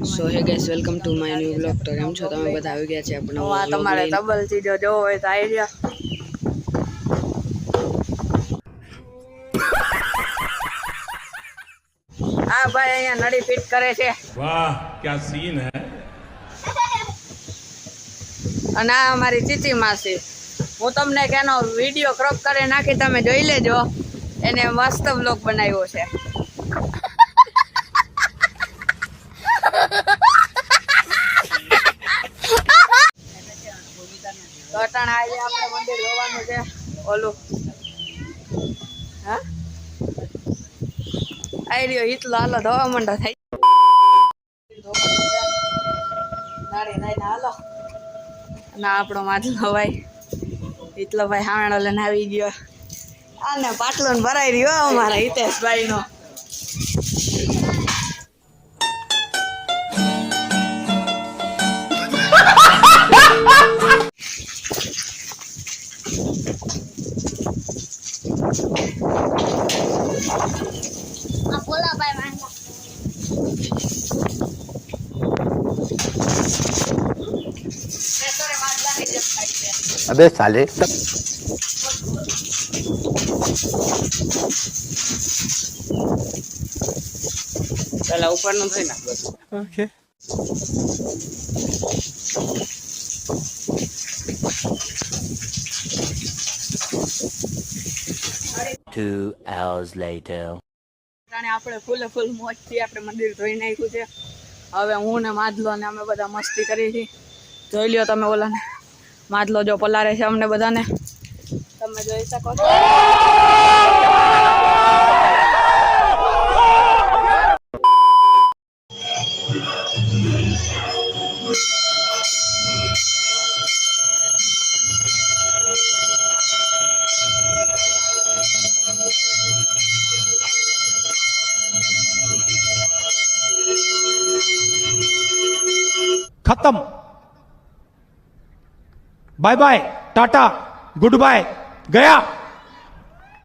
સો હે guys welcome to my new blog. તો કેમ છો તમે બધા? આવી ગયા છે આપણો તમારે ડબલ ચીજો જોવો હોય તો આવી ગયા. હા ભાઈ અહીંયા નળી ફિટ કરે છે. વાહ ક્યા સીન હે. અને આ અમારી ચીચી માસી, હું તમને કેનો વિડીયો ક્રોપ કરી નાખી, તમે જોઈ લેજો. એને મસ્ત બ્લોગ બનાવ્યો છે. ઘટાણ આજે આપણે મંદિર જોવાનું છે. ઓલું હા આઈ રહ્યો હિતલો, હાલો ધોવા માંડો થાય. નારી નાઈ હાલો ના આપણો માછલો ભાઈ હિતલો ભાઈ હાણો લઈને આવી ગયો. આને પાટલો ને ભરાઈ રહ્યો અમારા હિતેશભાઈ નો. अबे साले પેલા ઉપરનું થઈ નાખ. Okay 2 hours later. આપણે ફૂલે ફૂલ મોજ થી આપણે મંદિર ધોઈ નાખ્યું છે. હવે હું ને માધલો ને અમે બધા મસ્તી કરી છીએ. જોઈ લ્યો તમે ઓલા ને માધલો જો પલારે છે અમને બધાને, તમે જોઈ શકો છો. खत्म bye bye tata goodbye गया।